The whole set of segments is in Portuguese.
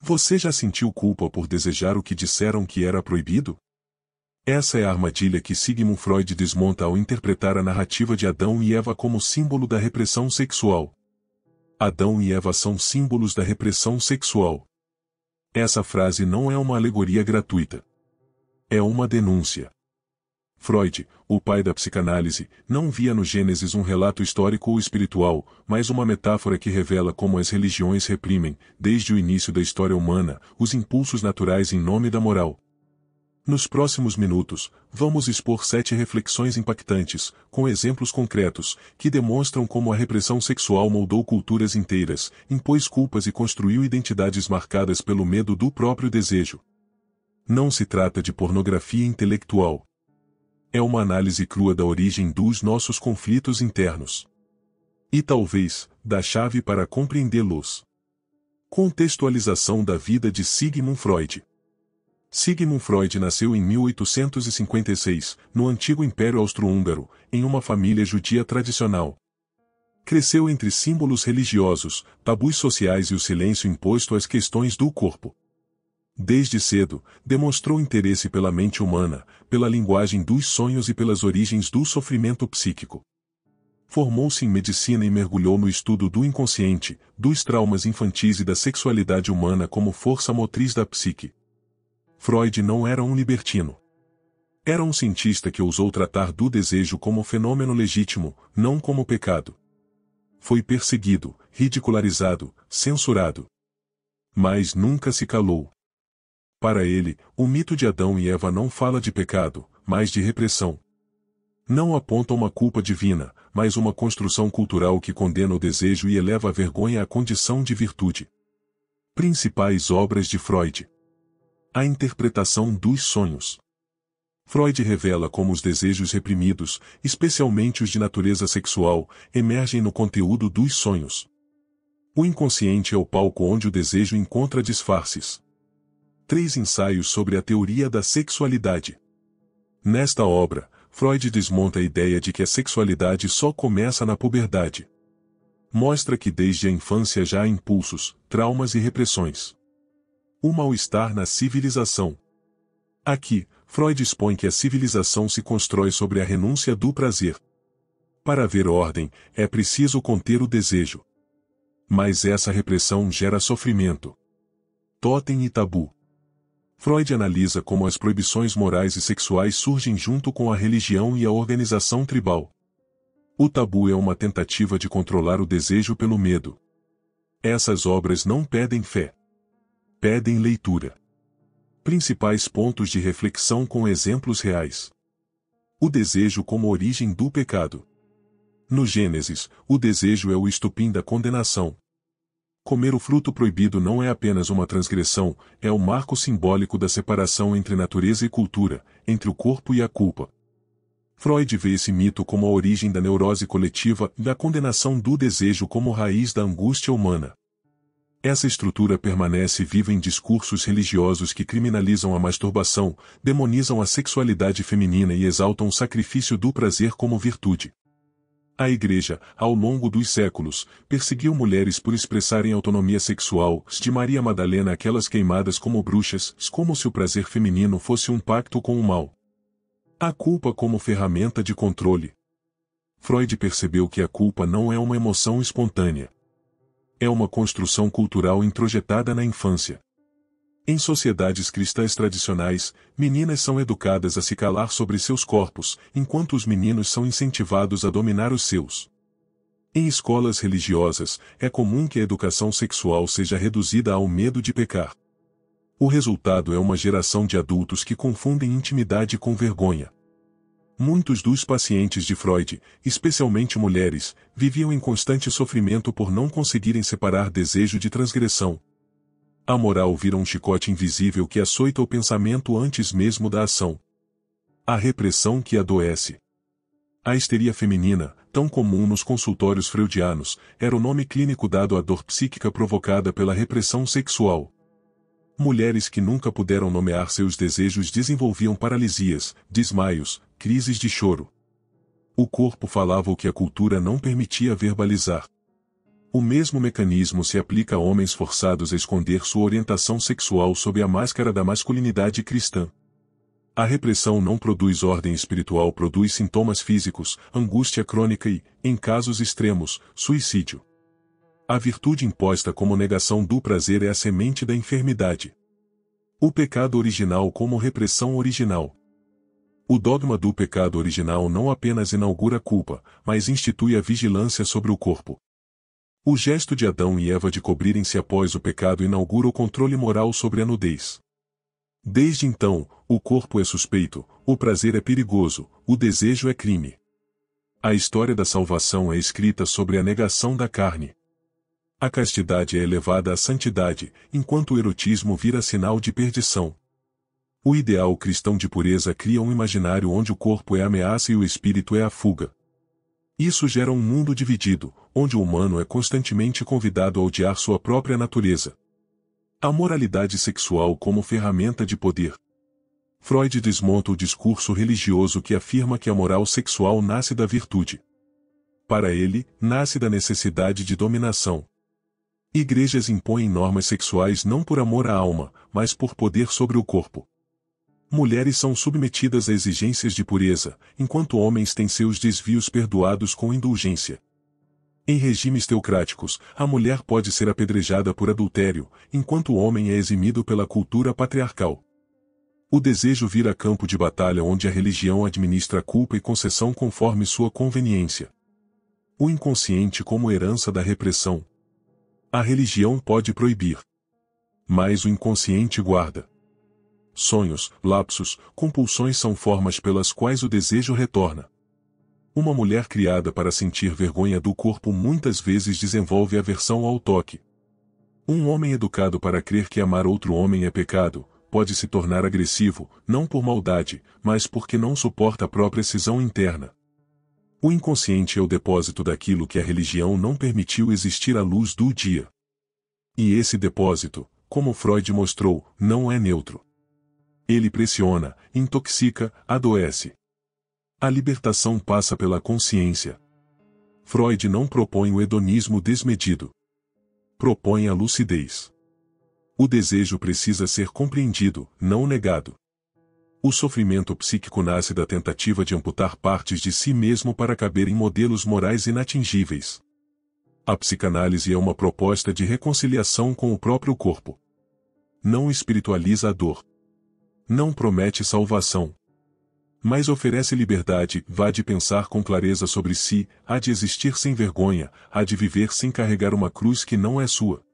Você já sentiu culpa por desejar o que disseram que era proibido? Essa é a armadilha que Sigmund Freud desmonta ao interpretar a narrativa de Adão e Eva como símbolo da repressão sexual. Adão e Eva são símbolos da repressão sexual. Essa frase não é uma alegoria gratuita. É uma denúncia. Freud, o pai da psicanálise, não via no Gênesis um relato histórico ou espiritual, mas uma metáfora que revela como as religiões reprimem, desde o início da história humana, os impulsos naturais em nome da moral. Nos próximos minutos, vamos expor 7 reflexões impactantes, com exemplos concretos, que demonstram como a repressão sexual moldou culturas inteiras, impôs culpas e construiu identidades marcadas pelo medo do próprio desejo. Não se trata de pornografia intelectual. É uma análise crua da origem dos nossos conflitos internos. E talvez, da chave para compreendê-los. Contextualização da vida de Sigmund Freud. Sigmund Freud nasceu em 1856, no antigo Império Austro-Húngaro, em uma família judia tradicional. Cresceu entre símbolos religiosos, tabus sociais e o silêncio imposto às questões do corpo. Desde cedo, demonstrou interesse pela mente humana, pela linguagem dos sonhos e pelas origens do sofrimento psíquico. Formou-se em medicina e mergulhou no estudo do inconsciente, dos traumas infantis e da sexualidade humana como força motriz da psique. Freud não era um libertino. Era um cientista que ousou tratar do desejo como fenômeno legítimo, não como pecado. Foi perseguido, ridicularizado, censurado. Mas nunca se calou. Para ele, o mito de Adão e Eva não fala de pecado, mas de repressão. Não aponta uma culpa divina, mas uma construção cultural que condena o desejo e eleva a vergonha à condição de virtude. Principais obras de Freud. A interpretação dos sonhos. Freud revela como os desejos reprimidos, especialmente os de natureza sexual, emergem no conteúdo dos sonhos. O inconsciente é o palco onde o desejo encontra disfarces. 3 ensaios sobre a teoria da sexualidade. Nesta obra, Freud desmonta a ideia de que a sexualidade só começa na puberdade. Mostra que desde a infância já há impulsos, traumas e repressões. O mal-estar na civilização. Aqui, Freud expõe que a civilização se constrói sobre a renúncia do prazer. Para haver ordem, é preciso conter o desejo. Mas essa repressão gera sofrimento. Tótem e tabu. Freud analisa como as proibições morais e sexuais surgem junto com a religião e a organização tribal. O tabu é uma tentativa de controlar o desejo pelo medo. Essas obras não pedem fé. Pedem leitura. Principais pontos de reflexão com exemplos reais. O desejo como origem do pecado. No Gênesis, o desejo é o estupim da condenação. Comer o fruto proibido não é apenas uma transgressão, é o marco simbólico da separação entre natureza e cultura, entre o corpo e a culpa. Freud vê esse mito como a origem da neurose coletiva e da condenação do desejo como raiz da angústia humana. Essa estrutura permanece viva em discursos religiosos que criminalizam a masturbação, demonizam a sexualidade feminina e exaltam o sacrifício do prazer como virtude. A Igreja, ao longo dos séculos, perseguiu mulheres por expressarem autonomia sexual, de Maria Madalena aquelas queimadas como bruxas, como se o prazer feminino fosse um pacto com o mal. A culpa como ferramenta de controle. Freud percebeu que a culpa não é uma emoção espontânea. É uma construção cultural introjetada na infância. Em sociedades cristãs tradicionais, meninas são educadas a se calar sobre seus corpos, enquanto os meninos são incentivados a dominar os seus. Em escolas religiosas, é comum que a educação sexual seja reduzida ao medo de pecar. O resultado é uma geração de adultos que confundem intimidade com vergonha. Muitos dos pacientes de Freud, especialmente mulheres, viviam em constante sofrimento por não conseguirem separar desejo de transgressão. A moral vira um chicote invisível que açoita o pensamento antes mesmo da ação. A repressão que adoece. A histeria feminina, tão comum nos consultórios freudianos, era o nome clínico dado à dor psíquica provocada pela repressão sexual. Mulheres que nunca puderam nomear seus desejos desenvolviam paralisias, desmaios, crises de choro. O corpo falava o que a cultura não permitia verbalizar. O mesmo mecanismo se aplica a homens forçados a esconder sua orientação sexual sob a máscara da masculinidade cristã. A repressão não produz ordem espiritual, produz sintomas físicos, angústia crônica e, em casos extremos, suicídio. A virtude imposta como negação do prazer é a semente da enfermidade. O pecado original como repressão original. O dogma do pecado original não apenas inaugura a culpa, mas institui a vigilância sobre o corpo. O gesto de Adão e Eva de cobrirem-se após o pecado inaugura o controle moral sobre a nudez. Desde então, o corpo é suspeito, o prazer é perigoso, o desejo é crime. A história da salvação é escrita sobre a negação da carne. A castidade é elevada à santidade, enquanto o erotismo vira sinal de perdição. O ideal cristão de pureza cria um imaginário onde o corpo é a ameaça e o espírito é a fuga. Isso gera um mundo dividido, onde o humano é constantemente convidado a odiar sua própria natureza. A moralidade sexual como ferramenta de poder. Freud desmonta o discurso religioso que afirma que a moral sexual nasce da virtude. Para ele, nasce da necessidade de dominação. Igrejas impõem normas sexuais não por amor à alma, mas por poder sobre o corpo. Mulheres são submetidas a exigências de pureza, enquanto homens têm seus desvios perdoados com indulgência. Em regimes teocráticos, a mulher pode ser apedrejada por adultério, enquanto o homem é eximido pela cultura patriarcal. O desejo vira campo de batalha onde a religião administra culpa e concessão conforme sua conveniência. O inconsciente como herança da repressão. A religião pode proibir, mas o inconsciente guarda. Sonhos, lapsos, compulsões são formas pelas quais o desejo retorna. Uma mulher criada para sentir vergonha do corpo muitas vezes desenvolve aversão ao toque. Um homem educado para crer que amar outro homem é pecado, pode se tornar agressivo, não por maldade, mas porque não suporta a própria cisão interna. O inconsciente é o depósito daquilo que a religião não permitiu existir à luz do dia. E esse depósito, como Freud mostrou, não é neutro. Ele pressiona, intoxica, adoece. A libertação passa pela consciência. Freud não propõe o hedonismo desmedido. Propõe a lucidez. O desejo precisa ser compreendido, não negado. O sofrimento psíquico nasce da tentativa de amputar partes de si mesmo para caber em modelos morais inatingíveis. A psicanálise é uma proposta de reconciliação com o próprio corpo. Não espiritualiza a dor. Não promete salvação. Mas oferece liberdade, há de pensar com clareza sobre si, há de existir sem vergonha, há de viver sem carregar uma cruz que não é sua.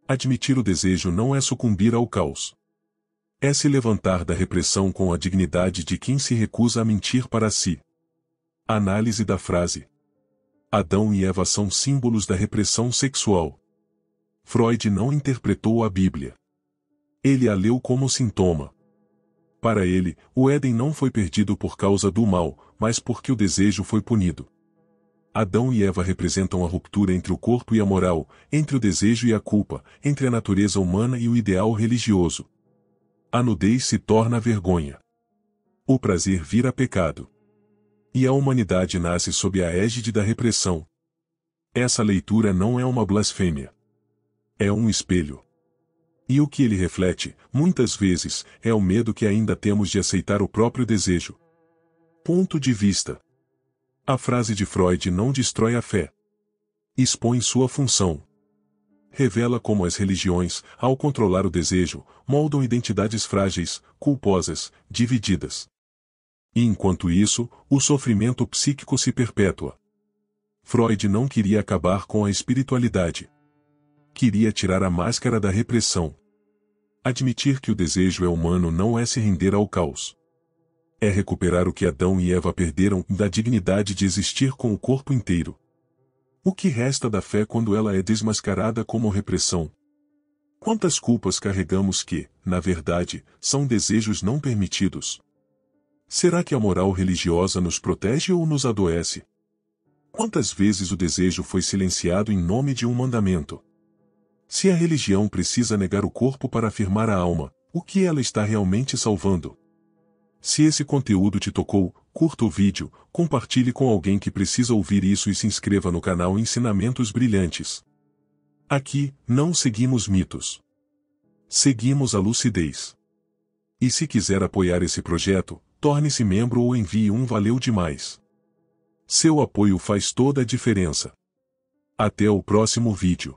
Admitir o desejo não é sucumbir ao caos. É se levantar da repressão com a dignidade de quem se recusa a mentir para si. Análise da frase. Adão e Eva são símbolos da repressão sexual. Freud não interpretou a Bíblia. Ele a leu como sintoma. Para ele, o Éden não foi perdido por causa do mal, mas porque o desejo foi punido. Adão e Eva representam a ruptura entre o corpo e a moral, entre o desejo e a culpa, entre a natureza humana e o ideal religioso. A nudez se torna vergonha. O prazer vira pecado. E a humanidade nasce sob a égide da repressão. Essa leitura não é uma blasfêmia. É um espelho. E o que ele reflete, muitas vezes, é o medo que ainda temos de aceitar o próprio desejo. Ponto de vista. A frase de Freud não destrói a fé. Expõe sua função. Revela como as religiões, ao controlar o desejo, moldam identidades frágeis, culposas, divididas. E enquanto isso, o sofrimento psíquico se perpetua. Freud não queria acabar com a espiritualidade. Queria tirar a máscara da repressão. Admitir que o desejo é humano não é se render ao caos. É recuperar o que Adão e Eva perderam, da dignidade de existir com o corpo inteiro. O que resta da fé quando ela é desmascarada como repressão? Quantas culpas carregamos que, na verdade, são desejos não permitidos? Será que a moral religiosa nos protege ou nos adoece? Quantas vezes o desejo foi silenciado em nome de um mandamento? Se a religião precisa negar o corpo para afirmar a alma, o que ela está realmente salvando? Se esse conteúdo te tocou, curta o vídeo, compartilhe com alguém que precisa ouvir isso e se inscreva no canal Ensinamentos Brilhantes. Aqui, não seguimos mitos. Seguimos a lucidez. E se quiser apoiar esse projeto, torne-se membro ou envie um valeu demais. Seu apoio faz toda a diferença. Até o próximo vídeo.